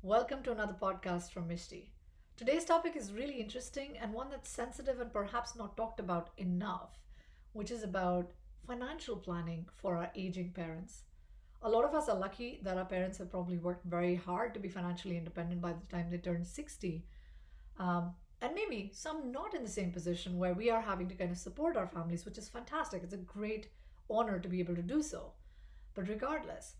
Welcome to another podcast from Mishti. Today's topic is really interesting and one that's sensitive and perhaps not talked about enough, which is about financial planning for our aging parents. A lot of us are lucky that our parents have probably worked very hard to be financially independent by the time they turn 60. And maybe some not in the same position where we are having to kind of support our families, which is fantastic. It's a great honor to be able to do so. But regardless,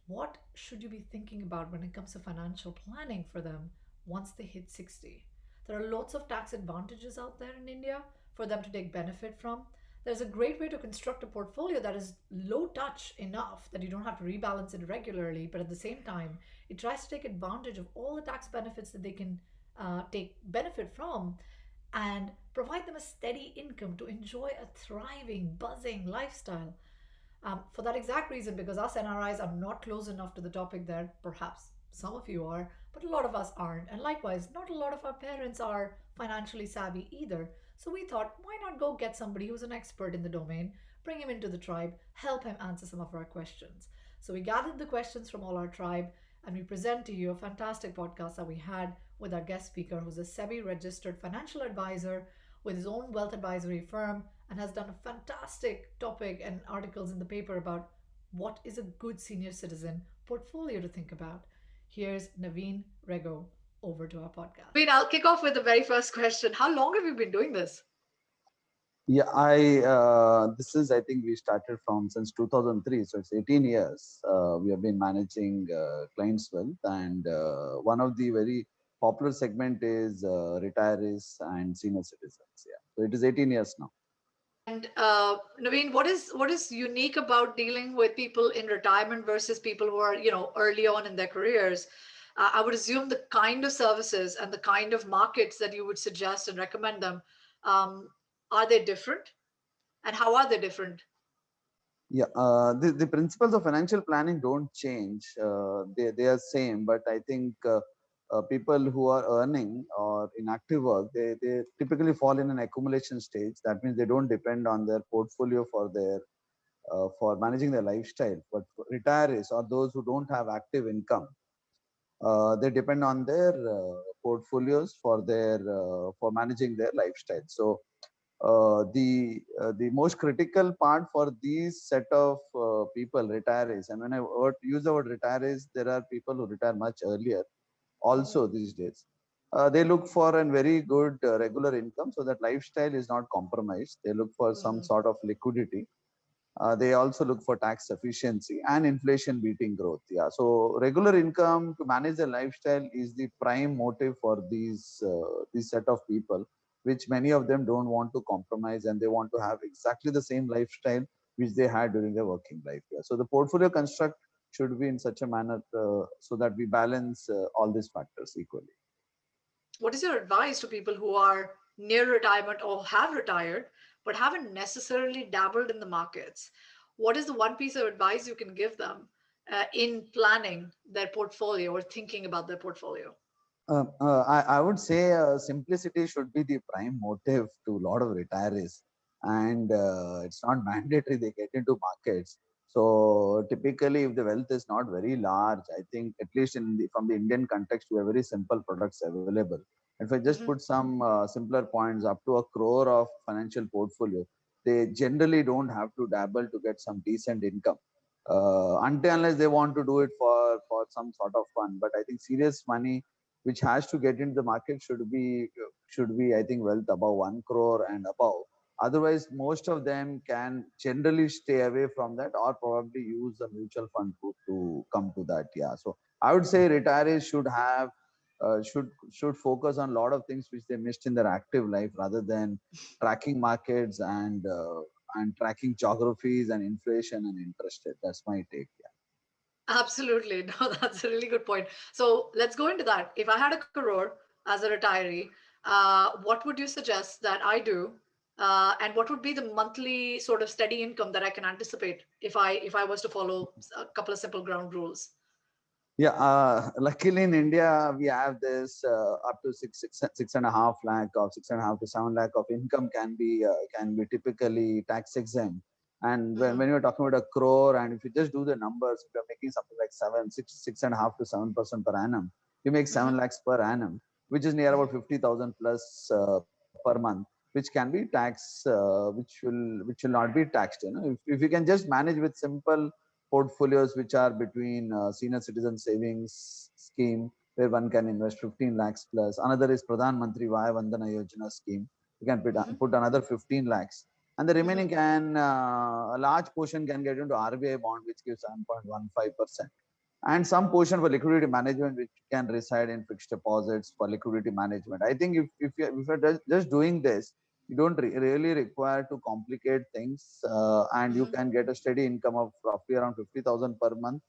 what should you be thinking about when it comes to financial planning for them once they hit 60? There are lots of tax advantages out there in India for them to take benefit from. There's a great way to construct a portfolio that is low touch enough that you don't have to rebalance it regularly, but at the same time, it tries to take advantage of all the tax benefits that they can take benefit from and provide them a steady income to enjoy a thriving, buzzing lifestyle. For that exact reason, because us NRIs are not close enough to the topic there, perhaps some of you are, but a lot of us aren't. And likewise, not a lot of our parents are financially savvy either. So we thought, why not go get somebody who's an expert in the domain, bring him into the tribe, help him answer some of our questions. So we gathered the questions from all our tribe and we present to you a fantastic podcast that we had with our guest speaker, who's a SEBI registered financial advisor with his own wealth advisory firm and has done a fantastic topic and articles in the paper about what is a good senior citizen portfolio to think about. Here's Naveen Rego. Over to our podcast. Naveen, I'll kick off with the very first question. How long have you been doing this? Yeah, this is, I think we started from since 2003, so it's 18 years. We have been managing clients' wealth, and one of the very popular segment is retirees and senior citizens. Yeah, so it is 18 years now. And Naveen, what is unique about dealing with people in retirement versus people who are early on in their careers? I would assume the kind of services and the kind of markets that you would suggest and recommend them, um, are they different, and how are they different? Yeah, the principles of financial planning don't change. They are same, but I think people who are earning or in active work, they typically fall in an accumulation stage. That means they don't depend on their portfolio for managing their lifestyle. But for retirees or those who don't have active income, they depend on their portfolios for managing their lifestyle. So the most critical part for these set of people, retirees, and when use the word retirees, there are people who retire much earlier also these days. They look for a very good regular income so that lifestyle is not compromised. They look for some sort of liquidity. They also look for tax efficiency and inflation beating growth. Yeah, so regular income to manage their lifestyle is the prime motive for these set of people, which many of them don't want to compromise and they want to have exactly the same lifestyle which they had during their working life. Yeah, so the portfolio construct should be in such a manner so that we balance all these factors equally. What is your advice to people who are near retirement or have retired but haven't necessarily dabbled in the markets? What is the one piece of advice you can give them in planning their portfolio or thinking about their portfolio? I would say simplicity should be the prime motive to a lot of retirees, and it's not mandatory they get into markets. So typically, if the wealth is not very large, I think at least from the Indian context, we have very simple products available. If I just put some simpler points, up to a crore of financial portfolio, they generally don't have to dabble to get some decent income. Until unless they want to do it for some sort of fun, but I think serious money which has to get into the market should be I think wealth above 1 crore and above. Otherwise, most of them can generally stay away from that or probably use a mutual fund to come to that. Yeah. So I would say retirees should focus on a lot of things which they missed in their active life rather than tracking markets and tracking geographies and inflation and interest rate. That's my take. Absolutely. No, that's a really good point. So let's go into that. If I had a crore as a retiree, what would you suggest that I do? And what would be the monthly sort of steady income that I can anticipate if I was to follow a couple of simple ground rules? Yeah, luckily in India we have this up to 6.5 lakh or 6.5 to 7 lakh of income can be typically tax exempt. And when you're talking about a crore, and if you just do the numbers, if you're making something like 6.5 to 7% per annum, you make 7 Mm-hmm. lakhs per annum, which is near about 50,000 plus per month, which can be which will not be taxed. If you can just manage with simple portfolios which are between senior citizen savings scheme where one can invest 15 lakhs plus. Another is Pradhan Mantri Vaya Vandana Yojana scheme. You can Mm-hmm. put another 15 lakhs. And the Mm-hmm. remaining a large portion can get into RBI bond, which gives 7.15%. And some portion for liquidity management, which can reside in fixed deposits for liquidity management. I think if you're just doing this, you don't really require to complicate things, and you Mm-hmm. can get a steady income of roughly around 50,000 per month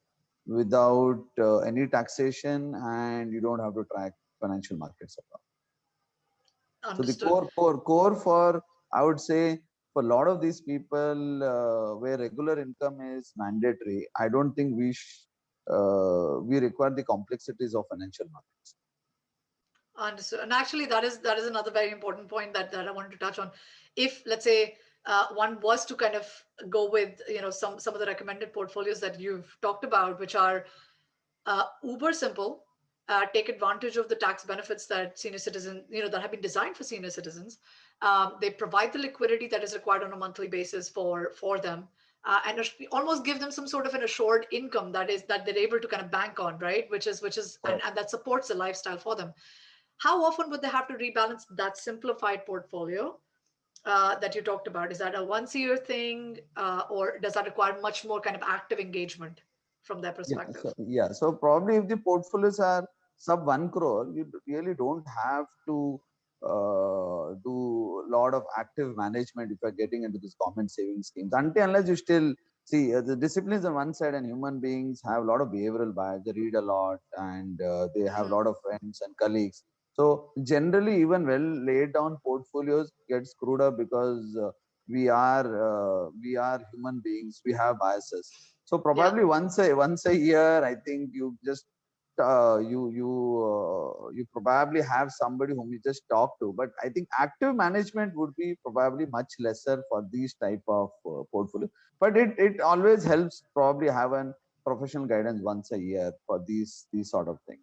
without any taxation, and you don't have to track financial markets at all. So the Understood. core for, I would say, for a lot of these people where regular income is mandatory, I don't think we require the complexities of financial markets. Understood. And actually, that is another very important point that I wanted to touch on. If, let's say, one was to kind of go with some of the recommended portfolios that you've talked about, which are uber simple, take advantage of the tax benefits that senior citizen that have been designed for senior citizens. They provide the liquidity that is required on a monthly basis for them. And almost give them some sort of an assured income that they're able to kind of bank on, right? Which is and that supports the lifestyle for them. How often would they have to rebalance that simplified portfolio that you talked about? Is that a once a year thing, or does that require much more kind of active engagement from their Yeah, perspective? so probably if the portfolios are sub 1 crore, you really don't have to do a lot of active management if you're getting into this government savings schemes. Until unless you still see the disciplines on one side, and human beings have a lot of behavioral bias. They read a lot, and they have a Mm-hmm. lot of friends and colleagues. So generally, even well laid down portfolios get screwed up because we are human beings. We have biases. So Yeah. probably once a year, I think you probably have somebody whom you just talk to. But I think active management would be probably much lesser for these type of portfolio. But it always helps probably have an professional guidance once a year for these sort of things.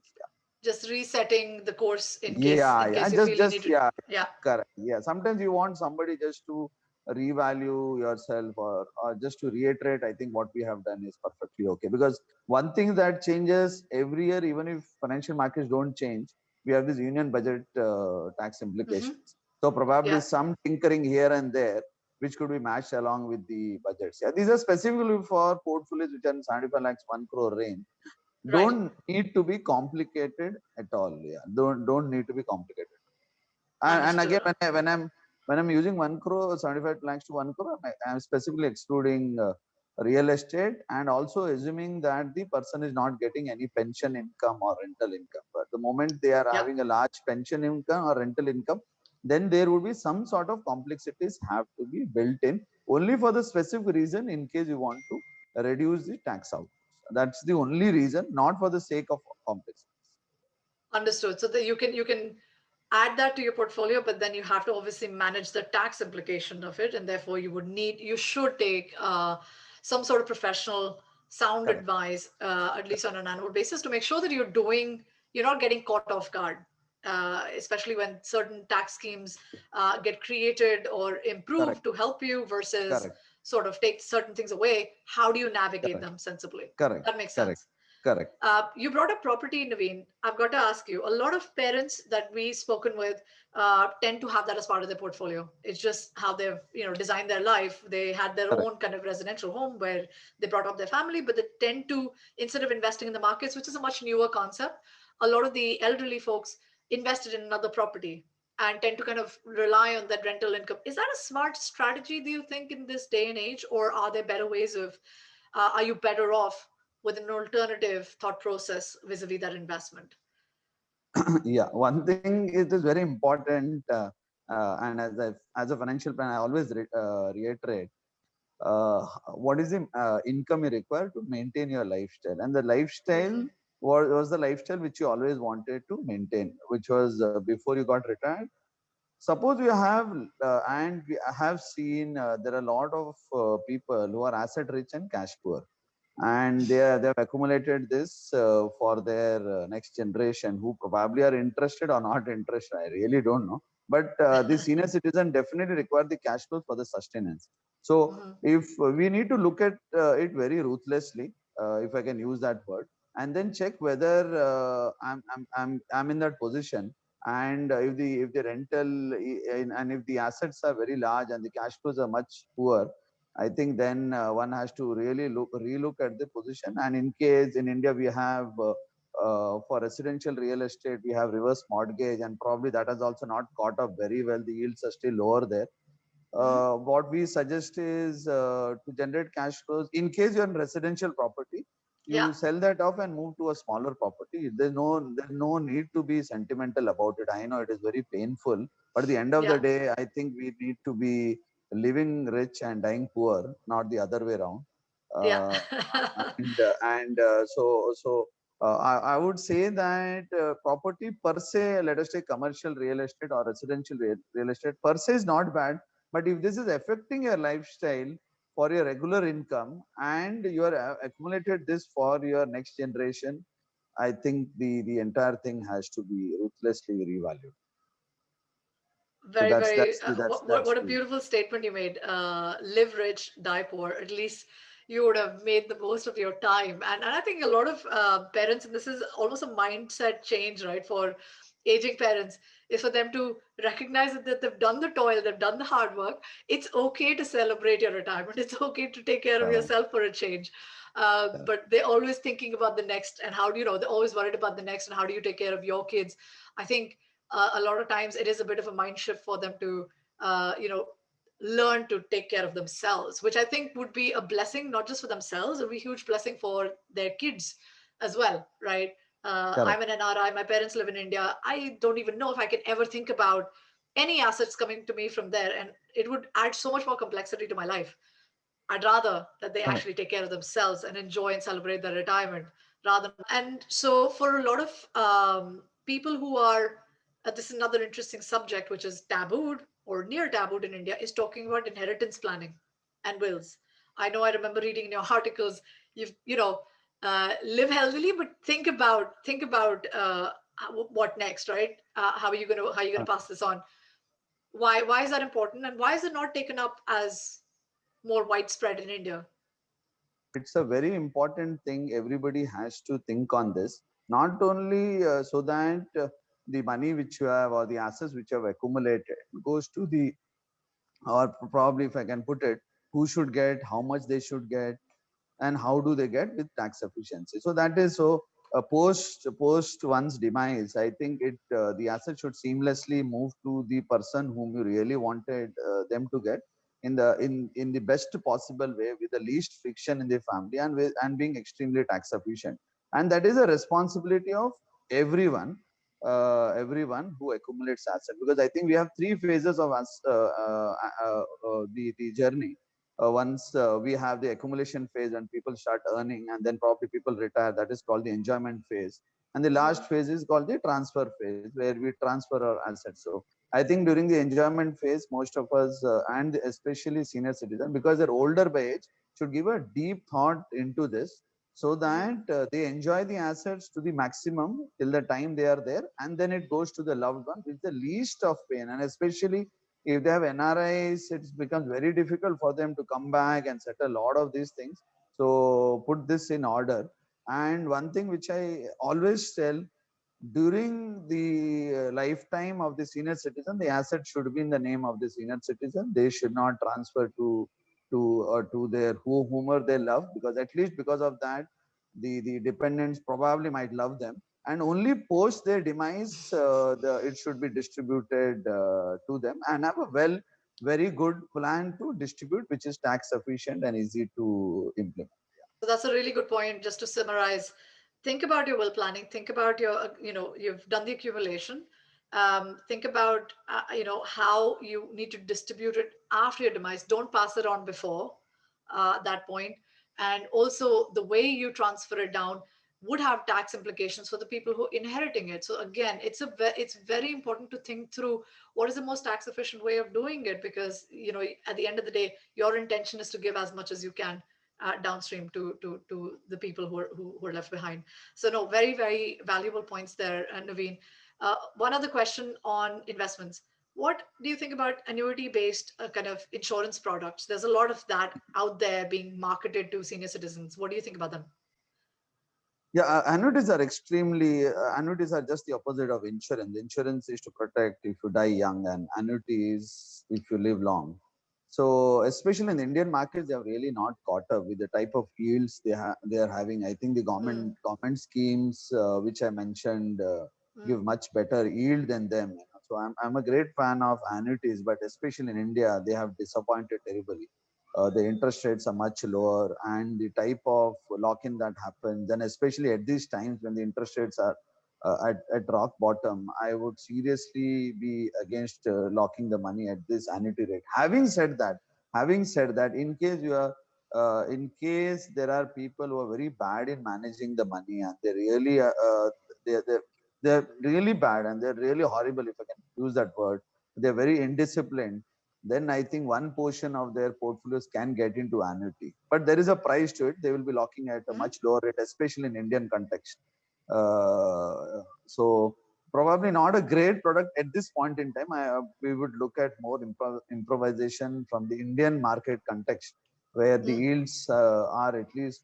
Just resetting the course in case Yeah, in yeah, case you just feel you just need to. yeah, Yeah. correct. Yeah, sometimes you want somebody just to revalue yourself, or just to reiterate. I think what we have done is perfectly okay, because one thing that changes every year, even if financial markets don't change, we have this union budget tax Mm-hmm. implications. So probably Yeah. some tinkering here and there, which could be matched along with the budgets. Yeah, these are specifically for portfolios which are in 75 lakhs 1 crore range. Right. Don't need to be complicated at all. Yeah, don't need to be complicated. And Understood. again, when I'm using 1 crore, 75 lakhs to 1 crore, I'm specifically excluding real estate, and also assuming that the person is not getting any pension income or rental income. But the moment they are Yeah. having a large pension income or rental income, then there would be some sort of complexities have to be built in, only for the specific reason in case you want to reduce the tax outgoings. That's the only reason, not for the sake of complexities. Understood. So that you can add that to your portfolio, but then you have to obviously manage the tax implication of it, and therefore you should take some sort of professional sound Correct. advice, at least on an annual basis, to make sure that you're not getting caught off guard, especially when certain tax schemes get created or Correct. improved to help you versus Correct. sort of take certain things away. How do you navigate Correct. them sensibly? Correct. That makes Correct. sense. Correct. You brought up property, Naveen. I've got to ask you, a lot of parents that we've spoken with tend to have that as part of their portfolio. It's just how they've, designed their life. They had their Correct. own kind of residential home where they brought up their family, but they tend to, instead of investing in the markets, which is a much newer concept, a lot of the elderly folks invested in another property and tend to kind of rely on that rental income. Is that a smart strategy, do you think, in this day and age, or are there better ways of, are you better off with an alternative thought process vis-a-vis that investment? Yeah, one thing it is very important, and as a financial plan, I always reiterate what is the income you require to maintain your lifestyle, and the lifestyle Mm-hmm. was the lifestyle which you always wanted to maintain, which was before you got retired. Suppose you have, and we have seen there are a lot of people who are asset rich and cash poor. and they've accumulated this for their next generation, who probably are interested or not interested. I really don't know. But the senior citizen definitely require the cash flows for the sustenance. So Mhm. if we need to look at it very ruthlessly, if I can use that word, and then check whether I'm in that position, and if the rental and if the assets are very large and the cash flows are much poor, I think then one has to really relook at the position. And in case in India we have for residential real estate we have reverse mortgage, and probably that has also not caught up very well. The yields are still lower there. Mhm. What we suggest is to generate cash flows. In case you're in residential property, Yeah. you sell that off and move to a smaller property. There's no need to be sentimental about it. I know it is very painful, but at the end of the Yeah. day, I think we need to be living rich and dying poor, not the other way around. Yeah. Uh, and I would say that property per se, let us say commercial real estate or residential real estate per se is not bad, but if this is affecting your lifestyle for your regular income and you are accumulated this for your next generation, I think the entire thing has to be ruthlessly revalued. So Very, very. that's What a the beautiful statement you made. Live rich, die poor. At least you would have made the most of your time. And I think a lot of parents, and this is almost a mindset change, right, for aging parents, is for them to recognize that they've done the toil, they've done the hard work. It's okay to celebrate your retirement. It's okay to take care of correct. yourself for a change. Correct. But they're always thinking about the next, and how do you know? They're always worried about the next, and how do you take care of your kids? I think a lot of times it is a bit of a mind shift for them to uh, you know learn to take care of themselves, which I think would be a blessing not just for themselves, it would be a huge blessing for their kids as well, right? I'm Correct. an NRI, my parents live in India. I don't even know if I can ever think about any assets coming to me from there, and it would add so much more complexity to my life. I'd rather that they Correct. actually take care of themselves and enjoy and celebrate their retirement rather. And so, for a lot of people who are, this is another interesting subject which is tabooed or near tabooed in India, is talking about inheritance planning and wills. I know, I remember reading in your articles, live healthily, but think about what next, right? How are you gonna pass this on? Why is that important, and why is it not taken up as more widespread in India? It's a very important thing. Everybody has to think on this, not only so that the money which you have or the assets which you have accumulated goes to the, or probably if I can put it, who should get, how much they should get, and how do they get with tax efficiency. So that is so post one's demise, I think the asset should seamlessly move to the person whom you really wanted them to get in the best possible way, with the least friction in the family, and being extremely tax efficient. And that is a responsibility of everyone, everyone who accumulates asset, because I think we have three phases of us the journey. Once we have the accumulation phase and people start earning, and then probably people retire, that is called the enjoyment phase. And the Mhm. last phase is called the transfer phase, where we transfer our assets. So I think during the enjoyment phase, most of us and especially senior citizens, because they're older by age, should give a deep thought into this, so Mhm. that they enjoy the assets to the maximum till the time they are there, and then it goes to the loved one with the least of pain. And especially if they have NRIs, it becomes very difficult for them to come back and settle a lot of these things. So put this in order. And one thing which I always tell, during the lifetime of the senior citizen, the asset should be in the name of the senior citizen. They should not transfer to their whomever they love, because at least because of that, the dependents probably might love them. And only post their demise, it should be distributed to them, and have a very good plan to distribute, which is tax efficient and easy to implement. So that's a really good point. Just to summarize, think about your will planning. Think about you've done the accumulation. Think about, how you need to distribute it after your demise. Don't pass it on before that point. And also, the way you transfer it down would have tax implications for the people who are inheriting it. So again, it's very important to think through what is the most tax efficient way of doing it, because at the end of the day, your intention is to give as much as you can downstream to the people who are left behind. So no, very very valuable points there, Naveen. One other question on investments. What do you think about annuity based kind of insurance products? There's a lot of that out there being marketed to senior citizens. What do you think about them? Yeah, annuities are just the opposite of insurance. Insurance is to protect if you die young, and annuity is if you live long. So, especially in the Indian markets, they have really not caught up with the type of yields they are having. I think the Mm, government schemes which I mentioned mm, give much better yield than them. So, I'm a great fan of annuities, but especially in India, they have disappointed terribly. The interest rates are much lower, and the type of lock-in that happens, then especially at these times when the interest rates are at rock bottom, I would seriously be against locking the money at this annuity rate. Having said that, in case there are people who are very bad in managing the money, and they're, they're, they're really bad and they're really horrible, if I can use that word. They're very indisciplined. Then I think one portion of their portfolios can get into annuity. But there is a price to it. They will be locking at a mm, much lower rate, especially in Indian context. So probably not a great product at this point in time. We would look at more improvisation from the Indian market context, where the mm, yields are at least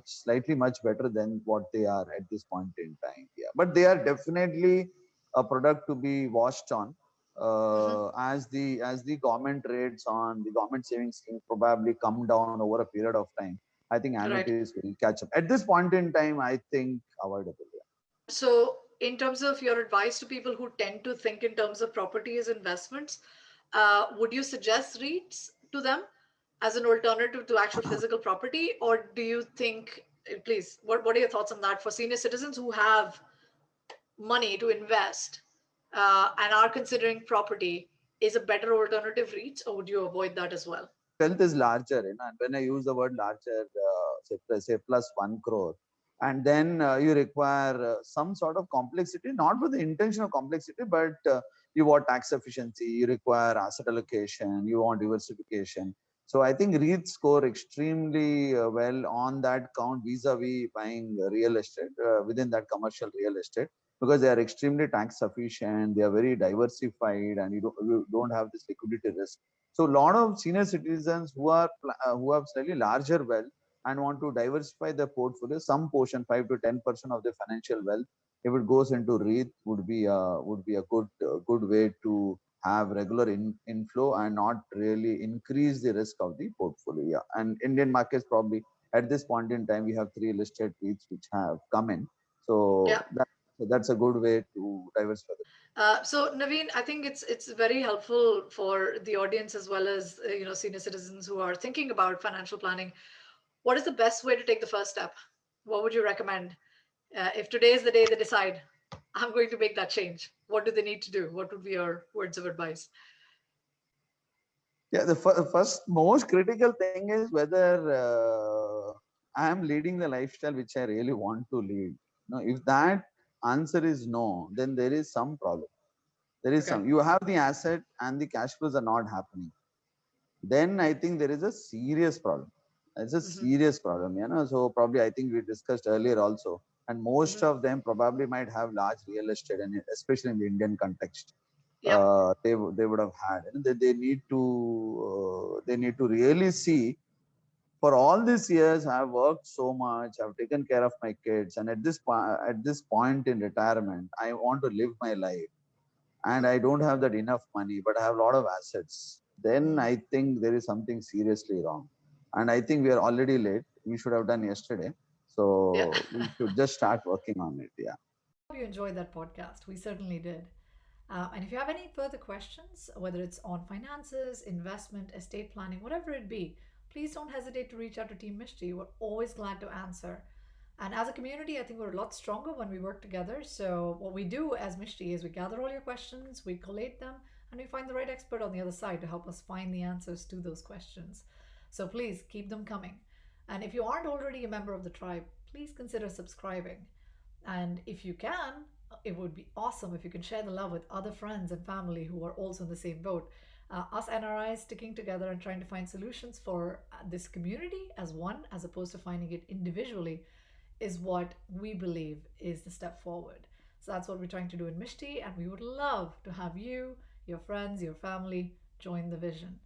slightly much better than what they are at this point in time. Yeah, but they are definitely a product to be watched on mhm. as the government rates on the government savings scheme probably come down over a period of time. I think Right. annuities will catch up. At this point in time, I think avoidable. Yeah. So, in terms of your advice to people who tend to think in terms of property as investments, would you suggest REITs to them as an alternative to actual physical property, or do you think, please, what are your thoughts on that for senior citizens who have money to invest and are considering property? Is a better alternative REITs, or would you avoid that as well? Wealth is larger, and when I use the word larger, say plus 1 crore, and then you require some sort of complexity, not with the intention of complexity, but you want tax efficiency, you require asset allocation, you want diversification. So I think REITs score extremely well on that count vis-a-vis buying real estate within that commercial real estate, because they are extremely tax efficient, they are very diversified, and you don't have this liquidity risk. So a lot of senior citizens who have slightly larger wealth and want to diversify their portfolio, some portion, 5 to 10% of their financial wealth, if it goes into REIT, would be a good way to have regular inflow and not really increase the risk of the portfolio. Yeah. And Indian markets probably at this point in time we have three listed REITs which have come in. Yeah. So that's a good way to diversify. So Naveen, I think it's very helpful for the audience as well as senior citizens who are thinking about financial planning. What is the best way to take the first step? What would you recommend? If today is the day they decide, I'm going to make that change, what do they need to do? What would be your words of advice? Yeah, the first most critical thing is whether I am leading the lifestyle which I really want to lead. If that answer is no, then there is some problem. There is Okay. some. You have the asset and the cash flows are not happening. Then I think there is a serious problem. It's a Hmm. serious problem. So probably I think we discussed earlier also, and most Hmm. of them probably might have large real estate, and especially in the Indian context Yeah. they would have had. And they need to really see, for all these years I've worked so much, I've taken care of my kids, and at this point in retirement I want to live my life, and I don't have that enough money, but I have a lot of assets. Then Mm. I think there is something seriously wrong, and I think we are already late. We should have done yesterday, Yeah. so we should just start working on it. Yeah. Hope you enjoyed that podcast. We certainly did. And if you have any further questions, whether it's on finances, investment, estate planning, whatever it be, please don't hesitate to reach out to Team Mishti. We're always glad to answer. And as a community, I think we're a lot stronger when we work together. So, what we do as Mishti is we gather all your questions, we collate them, and we find the right expert on the other side to help us find the answers to those questions. So, please keep them coming. And if you aren't already a member of the tribe, please consider subscribing. And if you can, it would be awesome if you can share the love with other friends and family who are also in the same boat. Us NRIs sticking together and trying to find solutions for this community as one, as opposed to finding it individually, is what we believe is the step forward. So that's what we're trying to do in Mishti, and we would love to have you, your friends, your family join the vision.